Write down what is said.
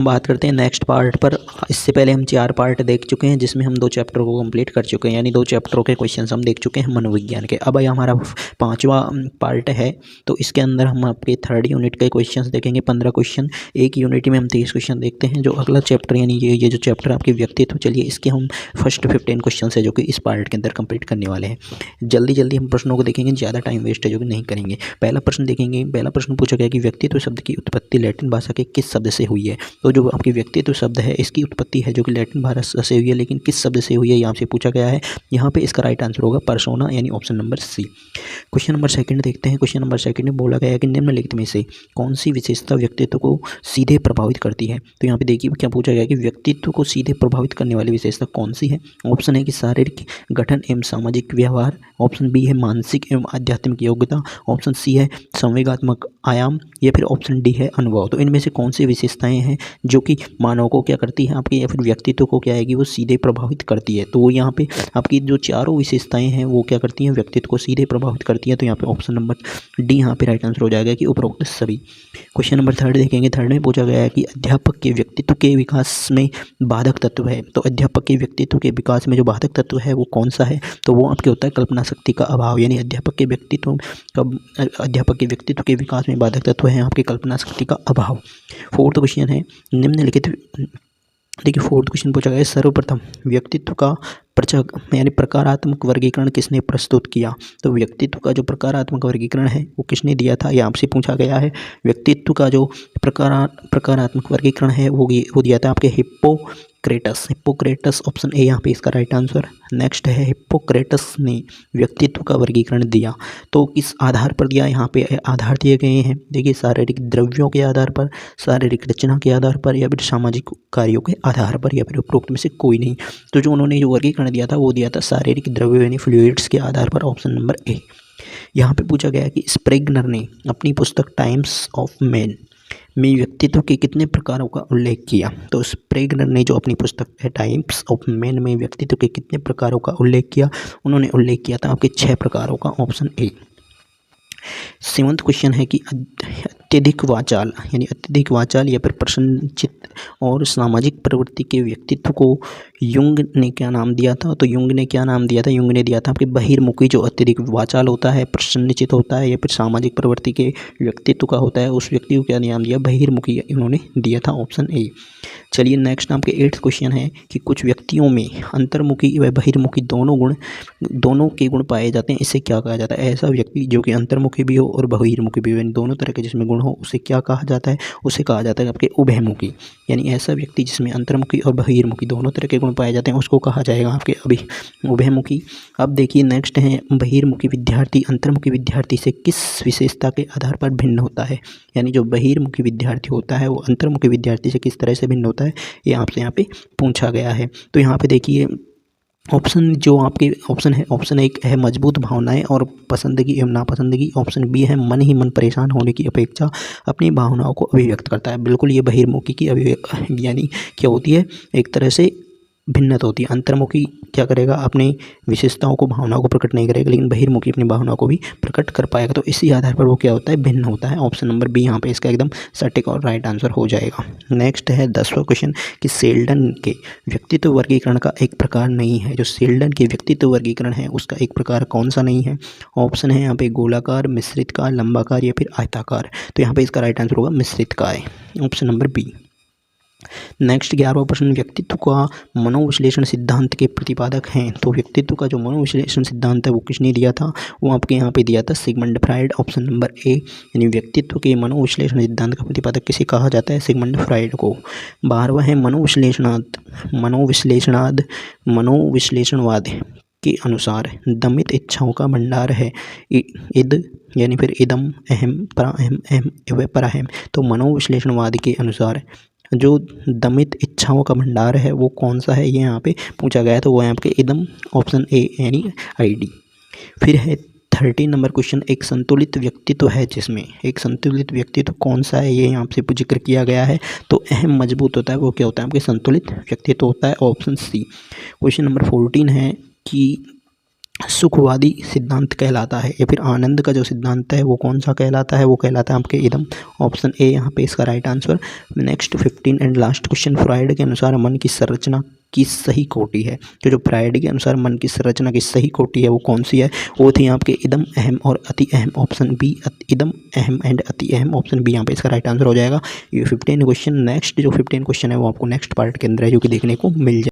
बात करते हैं नेक्स्ट पार्ट पर। इससे पहले हम 4 पार्ट देख चुके हैं जिसमें हम 2 चैप्टर को कंप्लीट कर चुके हैं, यानी 2 चैप्टरों के क्वेश्चंस हम देख चुके हैं मनोविज्ञान के। अब ये हमारा 5वां पार्ट है, तो इसके अंदर हम आपके 3rd यूनिट के क्वेश्चंस देखेंगे। 15 क्वेश्चन, एक यूनिट में हम 30 क्वेश्चन देखते हैं। जो अगला चैप्टर यानी ये जो चैप्टर आपके व्यक्तित्व, चलिए इसके हम फर्स्ट 15 क्वेश्चन है जो कि इस पार्ट के अंदर कंप्लीट करने वाले हैं। जल्दी जल्दी हम प्रश्नों को देखेंगे, ज़्यादा टाइम वेस्ट है जो कि नहीं करेंगे। पहला प्रश्न देखेंगे। पहला प्रश्न पूछा गया कि व्यक्तित्व शब्द की उत्पत्ति लैटिन भाषा के किस शब्द से हुई है। तो जो आपकी व्यक्तित्व शब्द है इसकी उत्पत्ति है जो कि लैटिन भाषा से हुई है, लेकिन किस शब्द से हुई है यहाँ से पूछा गया है। यहाँ पे इसका राइट आंसर होगा पर्सोना, यानी option number C. Question number 2 देखते हैं। क्वेश्चन नंबर 2 में बोला गया है कि निम्नलिखित में से कौन सी विशेषता व्यक्तित्व को सीधे प्रभावित करती है। तो यहाँ पे देखिए क्या पूछा गया कि व्यक्तित्व को सीधे प्रभावित करने वाली विशेषता कौन सी है। ऑप्शन है कि शारीरिक गठन एवं सामाजिक व्यवहार, ऑप्शन बी है मानसिक एवं आध्यात्मिक योग्यता, ऑप्शन सी है संवेगात्मक आयाम, या फिर ऑप्शन डी है अनुभव। तो इनमें से कौन सी विशेषताएं हैं जो कि मानव को क्या करती है आपके, या फिर व्यक्तित्व को क्या है कि वो सीधे प्रभावित करती है। तो यहाँ पे आपकी जो चारों विशेषताएं हैं वो क्या करती हैं, व्यक्तित्व को सीधे प्रभावित करती है। तो यहाँ पे ऑप्शन नंबर डी यहाँ पे राइट आंसर हो जाएगा कि उपरोक्त सभी। क्वेश्चन नंबर 3 देखेंगे। 3 में पूछा गया है कि अध्यापक के व्यक्तित्व के विकास में बाधक तत्व है। तो अध्यापक के व्यक्तित्व के विकास में जो बाधक तत्व है वो कौन सा है। तो वो आपके होता है कल्पना शक्ति का अभाव, यानी अध्यापक के व्यक्तित्व के विकास में बाधक तत्व है आपकी कल्पना शक्ति का अभाव। 4th क्वेश्चन है निम्नलिखित, देखिए 4th क्वेश्चन पूछा गया है सर्वप्रथम व्यक्तित्व का यानी प्रकारात्मक वर्गीकरण किसने प्रस्तुत किया। तो व्यक्तित्व का जो प्रकारात्मक वर्गीकरण है वो किसने दिया था, ये आपसे पूछा गया है। व्यक्तित्व का जो प्रकारात्मक वर्गीकरण है वो दिया था आपके हिप्पोक्रेटस, ऑप्शन ए यहाँ पे इसका राइट आंसर। नेक्स्ट है हिप्पोक्रेटस ने व्यक्तित्व का वर्गीकरण दिया, तो किस आधार पर दिया, यहाँ पे आधार दिए गए हैं। देखिए शारीरिक द्रव्यों के आधार पर, शारीरिक रचना के आधार पर, या फिर सामाजिक कार्यों के आधार पर, या फिर उपरोक्त में से कोई नहीं। तो जो उन्होंने जो वर्गीकरण दिया था वो दिया था शारीरिक द्रव्यों यानी फ्लूइड्स के आधार पर, ऑप्शन नंबर ए। यहाँ पे पूछा गया है कि स्प्रेगनर ने अपनी पुस्तक टाइम्स ऑफ मैन में व्यक्तित्व के कितने प्रकारों का उल्लेख किया। तो स्प्रेगनर ने जो अपनी पुस्तक है टाइम्स ऑफ मैन में व्यक्तित्व के कितने प्रकारों का उल्लेख किया, उन्होंने उल्लेख किया था आपके 6 प्रकारों का, ऑप्शन ए। 7th क्वेश्चन है कि अत्यधिक वाचाल या फिर प्रसन्नचित्त और सामाजिक प्रवृत्ति के व्यक्तित्व को युंग ने क्या नाम दिया था। तो युंग ने दिया था आपके बहिर्मुखी। जो अत्यधिक वाचाल होता है, प्रसन्नचित्त होता है, या फिर सामाजिक प्रवृत्ति के व्यक्तित्व का होता है, उस व्यक्ति को क्या नाम दिया, बहिर्मुखी इन्होंने दिया था, ऑप्शन ए। चलिए नेक्स्ट आपके 8th क्वेश्चन है कि कुछ व्यक्तियों में अंतर्मुखी व बहिर्मुखी दोनों के गुण पाए जाते हैं, इसे क्या कहा जाता है। ऐसा व्यक्ति जो कि अंतर्मुखी भी हो और बहिर्मुखी भी हो, यानी दोनों तरह के जिसमें गुण हो, उसे क्या कहा जाता है, उसे कहा जाता है आपके उभयमुखी। यानी ऐसा व्यक्ति जिसमें अंतर्मुखी और बहिर्मुखी दोनों तरह के गुण पाए जाते हैं उसको कहा जाएगा आपके उभयमुखी। अब देखिए नेक्स्ट है बहिर्मुखी विद्यार्थी अंतर्मुखी विद्यार्थी से किस विशेषता के आधार पर भिन्न होता है। यानी जो बहिर्मुखी विद्यार्थी होता है वो अंतर्मुखी विद्यार्थी से किस तरह से भिन्न होता है, ये आपसे यहाँ पे पूछा गया है। तो यहाँ पे देखिए ऑप्शन जो आपके ऑप्शन एक है मजबूत भावनाएं और पसंदगी एवं नापसंदगी, ऑप्शन बी है मन ही मन परेशान होने की अपेक्षा अपनी भावनाओं को अभिव्यक्त करता है। बिल्कुल ये बहिर्मुखी की यानी क्या होती है, एक तरह से भिन्नता होती है। अंतर्मुखी क्या करेगा, अपनी विशेषताओं को भावनाओं को प्रकट नहीं करेगा, लेकिन बहिर्मुखी अपनी भावनाओं को भी प्रकट कर पाएगा। तो इसी आधार पर वो क्या होता है, भिन्न होता है। ऑप्शन नंबर बी यहाँ पे इसका एकदम सटीक और राइट आंसर हो जाएगा। नेक्स्ट है 10वां क्वेश्चन कि सेल्डन के व्यक्तित्व वर्गीकरण का एक प्रकार नहीं है। जो सेल्डन के व्यक्तित्व वर्गीकरण है उसका एक प्रकार कौन सा नहीं है। ऑप्शन है यहाँ पे गोलाकार, मिश्रितकार, लंबाकार या फिर आयताकार। तो यहाँ पे इसका राइट आंसर होगा मिश्रितकार, ऑप्शन नंबर बी। नेक्स्ट 11वां प्रश्न व्यक्तित्व का मनोविश्लेषण सिद्धांत के प्रतिपादक हैं। तो व्यक्तित्व का जो मनोविश्लेषण सिद्धांत है वो किसने दिया था, वो आपके यहाँ पे दिया था Sigmund Freud, option number A. यानी व्यक्तित्व के मनोविश्लेषण सिद्धांत का प्रतिपादक किसे कहा जाता है, सिगमंड फ्राइड को। 12वां है मनोविश्लेषणवाद के अनुसार दमित इच्छाओं का भंडार है इद, यानी फिर इदम, अहम, पराहम, अहम व पराहम। तो मनोविश्लेषणवाद के अनुसार जो दमित इच्छाओं का भंडार है वो कौन सा है, ये यहाँ पे पूछा गया है। तो वो है आपके इदम, ऑप्शन ए यानी आईडी। फिर है 13 नंबर क्वेश्चन एक संतुलित व्यक्तित्व है जिसमें, एक संतुलित व्यक्तित्व कौन सा है, ये यहाँ से जिक्र किया गया है। तो अहम मजबूत होता है, वो क्या होता है आपके संतुलित व्यक्तित्व होता है, ऑप्शन सी। क्वेश्चन नंबर 14 है कि सुखवादी सिद्धांत कहलाता है, या फिर आनंद का जो सिद्धांत है वो कौन सा कहलाता है, वो कहलाता है आपके इदम। ऑप्शन ए यहाँ पे इसका right answer. Next 15 and last question, fried के अनुसार मन की संरचना की सही कोटि है। तो जो फ्राइड के अनुसार मन की संरचना की सही कोटि है वो कौन सी है, वो थी आपके इदम, अहम और अति अहम। ऑप्शन बी, इदम, अहम एंड अति अहम। ऑप्शन बी यहाँ पे इसका राइट आंसर हो जाएगा। ये 15 क्वेश्चन। नेक्स्ट जो 15 क्वेश्चन है वो आपको नेक्स्ट पार्ट के अंदर है, जो कि देखने को मिल जाए।